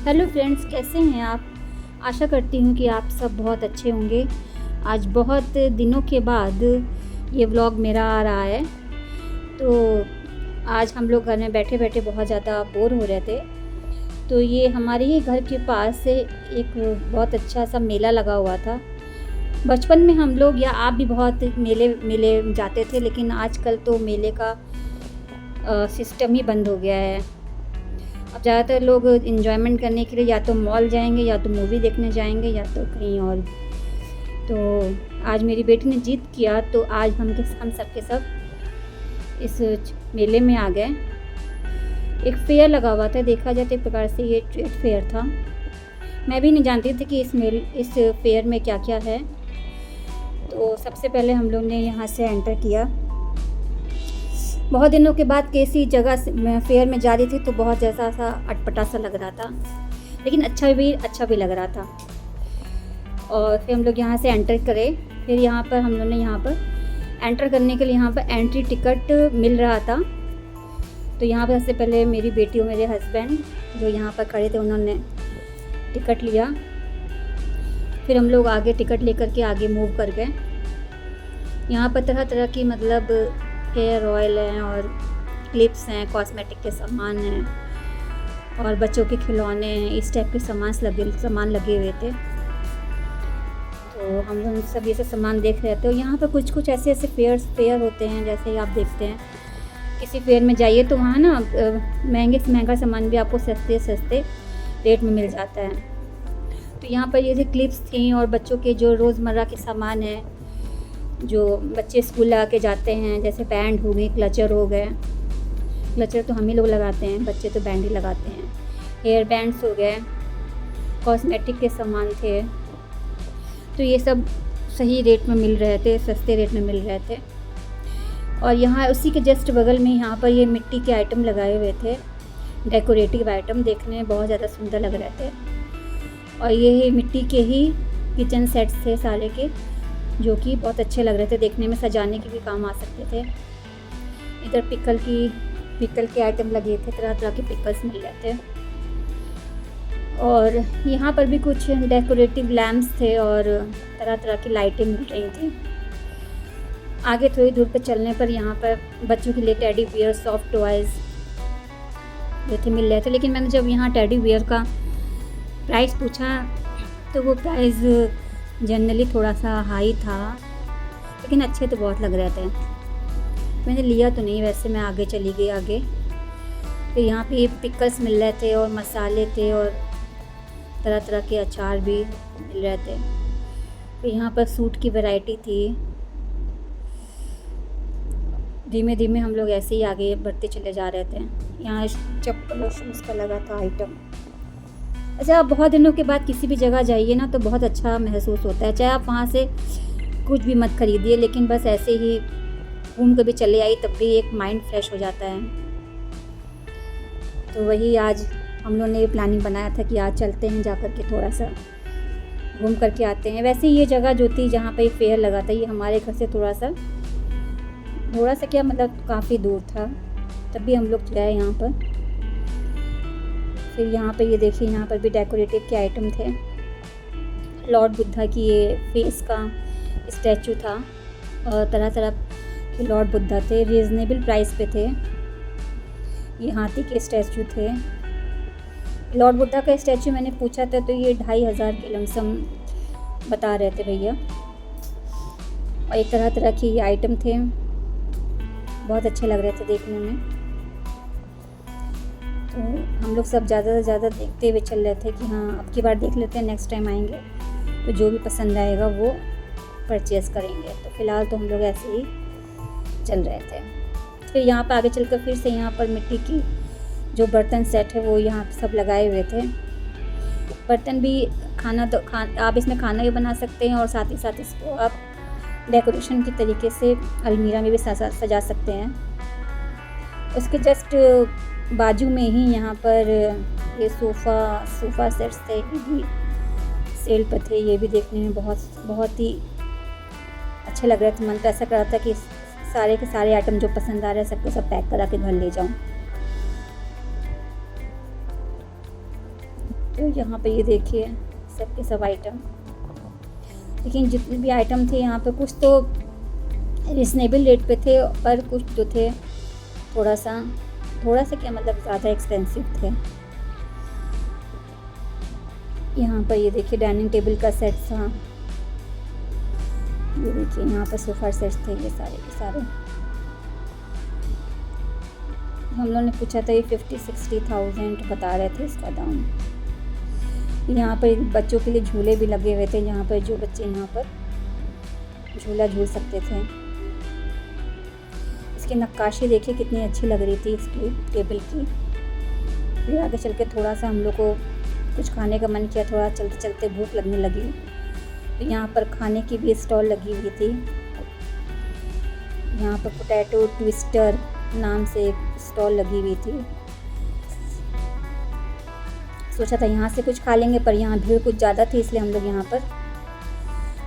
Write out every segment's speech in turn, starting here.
Hello friends, कैसे हैं आप। आशा करती हूँ कि आप सब बहुत अच्छे होंगे। आज बहुत दिनों के बाद ये व्लॉग मेरा आ रहा है। तो आज हम लोग घर में बैठे बैठे बहुत ज़्यादा बोर हो रहे थे। तो ये हमारे ही घर के पास से एक बहुत अच्छा सा मेला लगा हुआ था। बचपन में हम लोग या आप भी बहुत मेले मेले जाते थे, लेकिन आजकल तो मेले का सिस्टम ही बंद हो गया है। अब ज़्यादातर लोग इन्जॉयमेंट करने के लिए या तो मॉल जाएंगे, या तो मूवी देखने जाएंगे, या तो कहीं और। तो आज मेरी बेटी ने जिद किया, तो आज हम सब के सब इस मेले में आ गए। एक फेयर लगा हुआ था, देखा जाए तो एक प्रकार से ये ट्रेड फेयर था। मैं भी नहीं जानती थी कि इस फेयर में क्या क्या है। तो सबसे पहले हम लोग ने यहाँ से एंटर किया। बहुत दिनों के बाद किसी जगह से मैं फेयर में जा रही थी, तो बहुत जैसा सा अटपटा सा लग रहा था, लेकिन अच्छा भी लग रहा था। और फिर हम लोग यहाँ से एंटर करे। फिर यहाँ पर हम लोग ने यहाँ पर एंटर करने के लिए यहाँ पर एंट्री टिकट मिल रहा था। तो यहाँ पर सबसे पहले मेरी बेटी और मेरे हस्बैंड जो यहाँ पर खड़े थे, उन्होंने टिकट लिया। फिर हम लोग आगे टिकट लेकर के आगे मूव कर गए। यहाँ पर तरह तरह की मतलब हेयर ऑयल हैं और क्लिप्स हैं, कॉस्मेटिक के सामान हैं और बच्चों के खिलौने हैं। इस टाइप के सामान लगे हुए थे। तो हम लोग सब ये सब सामान देख रहे थे। और यहाँ पर कुछ ऐसे फेयर होते हैं, जैसे ही आप देखते हैं किसी फेयर में जाइए तो वहाँ ना महंगे से महंगा सामान भी आपको सस्ते रेट में मिल जाता है। तो यहाँ पर ये जो क्लिप्स थी और बच्चों के जो रोज़मर्रा के सामान हैं, जो बच्चे स्कूल लगा के जाते हैं, जैसे बैंड हो गई, क्लचर हो गए। क्लचर तो हम ही लोग लगाते हैं, बच्चे तो बैंड ही लगाते हैं। हेयर बैंड्स हो गए, कॉस्मेटिक के सामान थे। तो ये सब सही रेट में मिल रहे थे, सस्ते रेट में मिल रहे थे। और यहाँ उसी के जस्ट बगल में यहाँ पर ये मिट्टी के आइटम लगाए हुए थे, डेकोरेटिव आइटम, देखने में बहुत ज़्यादा सुंदर लग रहे थे। और ये मिट्टी के ही किचन सेट्स थे सारे के, जो कि बहुत अच्छे लग रहे थे देखने में, सजाने के भी काम आ सकते थे। इधर पिकल के आइटम लगे थे, तरह तरह के पिकल्स मिल रहे थे। और यहाँ पर भी कुछ डेकोरेटिव लैम्प्स थे और तरह तरह की लाइटें मिल रही थी। आगे थोड़ी दूर पर चलने पर यहाँ पर बच्चों के लिए टेडी बियर, सॉफ्ट टॉयज़ ये थे मिल रहे थे। लेकिन मैंने जब यहाँ टेडी बियर का प्राइस पूछा तो वो प्राइस जनरली थोड़ा सा हाई था, लेकिन अच्छे तो बहुत लग रहे थे। मैंने लिया तो नहीं, वैसे मैं आगे चली गई आगे। फिर यहाँ पे पिकल्स मिल रहे थे और मसाले थे और तरह तरह के अचार भी मिल रहे थे। फिर यहाँ पर सूट की वैरायटी थी। धीमे धीमे हम लोग ऐसे ही आगे बढ़ते चले जा रहे थे। यहाँ चप्पल और शूज़ का लगा था आइटम। अच्छा, आप बहुत दिनों के बाद किसी भी जगह जाइए ना, तो बहुत अच्छा महसूस होता है। चाहे आप वहाँ से कुछ भी मत खरीदिए, लेकिन बस ऐसे ही घूम के भी चले आइए, तब भी एक माइंड फ्रेश हो जाता है। तो वही आज हम लोगों ने ये प्लानिंग बनाया था कि आज चलते हैं, जा कर के थोड़ा सा घूम करके आते हैं। वैसे ये जगह जो थी जहाँ पर फेयर लगा था, ये हमारे घर से थोड़ा सा क्या मतलब काफ़ी दूर था, तब भी हम लोग गए यहाँ पर। फिर यहाँ पे ये देखिए, यहाँ पर भी डेकोरेटिव के आइटम थे। लॉर्ड बुद्धा की ये फेस का स्टैचू था और तरह तरह के लॉर्ड बुद्धा थे, रीज़नेबल प्राइस पे थे। ये हाथी के स्टैचू थे। लॉर्ड बुद्धा का स्टैचू मैंने पूछा था तो ये 2500 के लमसम बता रहे थे भैया। और एक तरह तरह की ये आइटम थे, बहुत अच्छे लग रहे थे देखने में। तो हम लोग सब ज़्यादा से ज़्यादा देखते हुए चल रहे थे कि हाँ, अब की बार देख लेते हैं, नेक्स्ट टाइम आएंगे तो जो भी पसंद आएगा वो परचेज़ करेंगे। तो फ़िलहाल तो हम लोग ऐसे ही चल रहे थे। फिर यहाँ पर आगे चलकर फिर से यहाँ पर मिट्टी की जो बर्तन सेट है वो यहाँ सब लगाए हुए थे। बर्तन भी आप इसमें खाना भी बना सकते हैं और साथ ही साथ इसको आप डेकोरेशन की तरीके से अलमीरा में भी सजा सकते हैं। उसके जस्ट बाजू में ही यहाँ पर ये सोफ़ा सेट्स थे, ये भी सेल पर थे। ये भी देखने में बहुत ही अच्छे लग रहे थे। मन तो ऐसा कर रहा था कि सारे के सारे आइटम जो पसंद आ रहे हैं सबको पैक करा के घर ले जाऊँ। तो यहाँ पे ये देखिए सब के सब आइटम, लेकिन जितने भी आइटम थे यहाँ पे कुछ तो रिजनेबल रेट पे थे, पर कुछ जो थे थोड़ा सा क्या मतलब ज़्यादा एक्सपेंसिव थे। यहाँ पर ये देखिए डाइनिंग टेबल का सेट था, ये देखिए यहाँ पर सोफ़ा सेट्स थे, ये सारे के सारे हम लोगों ने पूछा था, ये 50-60,000 बता रहे थे इसका दाम। यहाँ पर बच्चों के लिए झूले भी लगे हुए थे, यहाँ पर जो बच्चे यहाँ पर झूला झूल सकते थे। इसकी नक्काशी देखिए कितनी अच्छी लग रही थी इसकी टेबल की। फिर आगे चल के थोड़ा सा हम लोग को कुछ खाने का मन किया, थोड़ा चलते चलते भूख लगने लगी, तो यहाँ पर खाने की भी स्टॉल लगी हुई थी। यहाँ पर पोटैटो ट्विस्टर नाम से एक स्टॉल लगी हुई थी। सोचा था यहाँ से कुछ खा लेंगे, पर यहाँ भीड़ कुछ ज़्यादा थी, इसलिए हम लोग यहाँ पर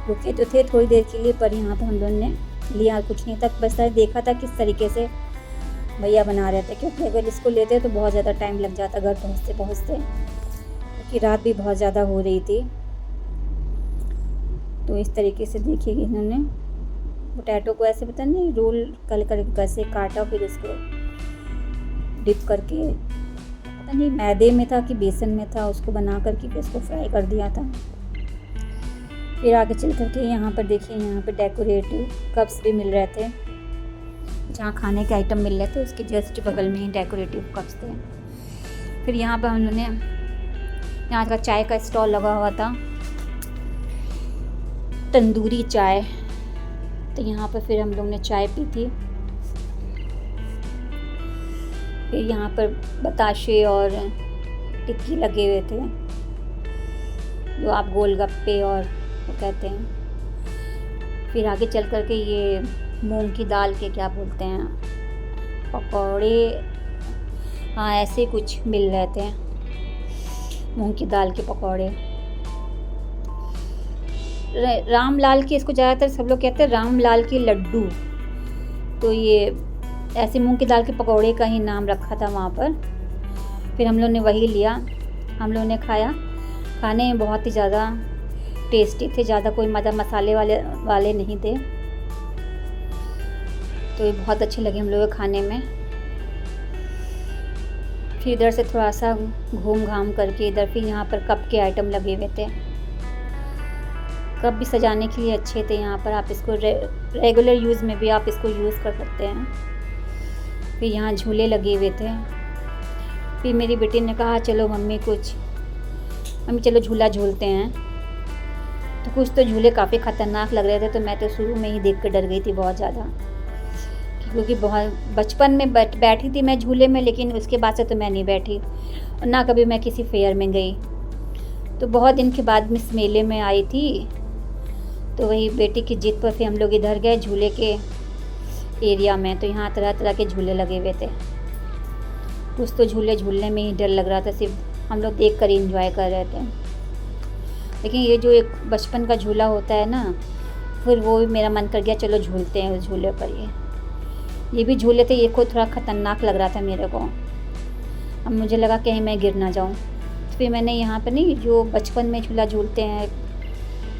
रुके तो थे थोड़ी देर के लिए, पर यहाँ पर हम लोगों ने लिया कुछ नहीं था, बस देखा था किस तरीके से भैया बना रहे थे, क्योंकि अगर इसको लेते तो बहुत ज़्यादा टाइम लग जाता घर पहुँचते, क्योंकि रात भी बहुत ज़्यादा हो रही थी। तो इस तरीके से देखिए इन्होंने पोटैटो को ऐसे पता नहीं रोल कर कैसे काटा, फिर उसको डिप करके पता नहीं मैदे में था कि बेसन में था, उसको बना करके फिर उसको फ्राई कर दिया था। फिर आगे चल करके यहाँ पर देखिए, यहाँ पर डेकोरेटिव कप्स भी मिल रहे थे, जहाँ खाने के आइटम मिल रहे थे उसके जस्ट बगल में ही डेकोरेटिव कप्स थे। फिर यहाँ पर हम लोगों ने यहाँ का चाय का स्टॉल लगा हुआ था, तंदूरी चाय, तो यहाँ पर फिर हम लोग ने चाय पी थी। फिर यहाँ पर बताशे और टिक्की लगे हुए थे, जो आप गोलगप्पे और वो कहते हैं। फिर आगे चल कर के ये मूंग की दाल के क्या बोलते हैं पकौड़े, हाँ ऐसे कुछ मिल रहे थे, मूंग की दाल के पकौड़े। रामलाल के, इसको ज़्यादातर सब लोग कहते हैं रामलाल के लड्डू, तो ये ऐसे मूंग की दाल के पकौड़े का ही नाम रखा था वहाँ पर। फिर हम लोग ने वही लिया, हम लोग ने खाया, खाने में बहुत ही ज़्यादा टेस्टी थे, ज़्यादा कोई मसाले वाले नहीं थे, तो ये बहुत अच्छे लगे हम लोग खाने में। फिर इधर से थोड़ा सा घूम घाम करके इधर फिर यहाँ पर कप के आइटम लगे हुए थे, कप भी सजाने के लिए अच्छे थे। यहाँ पर आप इसको रेगुलर यूज़ में भी आप इसको यूज़ कर सकते हैं। फिर यहाँ झूले लगे हुए थे। फिर मेरी बेटी ने कहा चलो मम्मी चलो झूला झूलते हैं, तो कुछ तो झूले काफ़ी ख़तरनाक लग रहे थे, तो मैं तो शुरू में ही देख कर डर गई थी बहुत ज़्यादा, क्योंकि बहुत बचपन में बैठी थी मैं झूले में, लेकिन उसके बाद से तो मैं नहीं बैठी और ना कभी मैं किसी फेयर में गई। तो बहुत दिन के बाद मैं इस मेले में आई थी, तो वही बेटी की जिद पर फिर हम लोग इधर गए झूले के एरिया में, तो यहाँ तरह तरह के झूले लगे हुए थे। कुछ तो झूले झूलने में ही डर लग रहा था, सिर्फ हम लोग देख कर ही इंजॉय कर रहे थे। लेकिन ये जो एक बचपन का झूला होता है ना, फिर वो भी मेरा मन कर गया चलो झूलते हैं उस झूले पर। ये भी झूले थे, ये को थोड़ा ख़तरनाक लग रहा था मेरे को, अब मुझे लगा कहीं मैं गिर ना जाऊँ, तो फिर मैंने यहाँ पर नहीं जो बचपन में झूला झूलते हैं,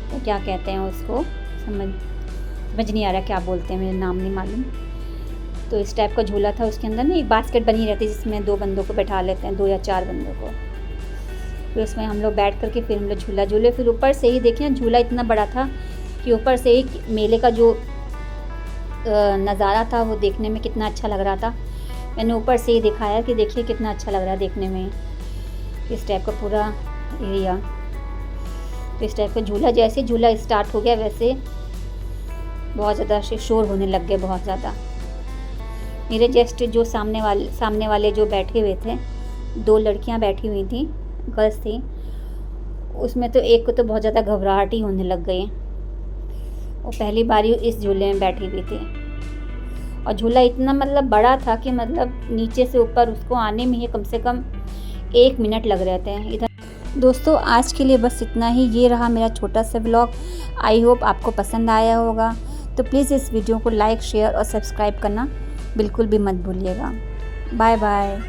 तो क्या कहते हैं उसको, समझ नहीं आ रहा क्या बोलते हैं, मेरा नाम नहीं मालूम। तो इस टाइप का झूला था, उसके अंदर ना एक बास्केट बनी रहती है जिसमें 2 बंदों को बैठा लेते हैं, 2 या 4 बंदों को। फिर उसमें हम लोग बैठ करके फिर हम लोग झूला झूले। फिर ऊपर से ही देखिए झूला इतना बड़ा था कि ऊपर से ही मेले का जो नज़ारा था वो देखने में कितना अच्छा लग रहा था। मैंने ऊपर से ही दिखाया कि देखिए कितना अच्छा लग रहा है देखने में, इस टाइप का पूरा एरिया। तो इस टाइप का झूला, जैसे झूला स्टार्ट हो गया वैसे बहुत ज़्यादा शोर होने लग गए, बहुत ज़्यादा। मेरे जस्ट जो सामने वाले जो बैठे हुए थे, 2 लड़कियां बैठी हुई थी, गर्ल्स थी, उसमें तो एक को तो बहुत ज़्यादा घबराहट ही होने लग गई। वो पहली बारी इस झूले में बैठी हुई थी और झूला इतना मतलब बड़ा था कि मतलब नीचे से ऊपर उसको आने में ही कम से कम 1 मिनट लग रहे थे इधर। दोस्तों आज के लिए बस इतना ही, ये रहा मेरा छोटा सा व्लॉग। आई होप आपको पसंद आया होगा, तो प्लीज़ इस वीडियो को लाइक, शेयर और सब्सक्राइब करना बिल्कुल भी मत भूलिएगा। Bye bye.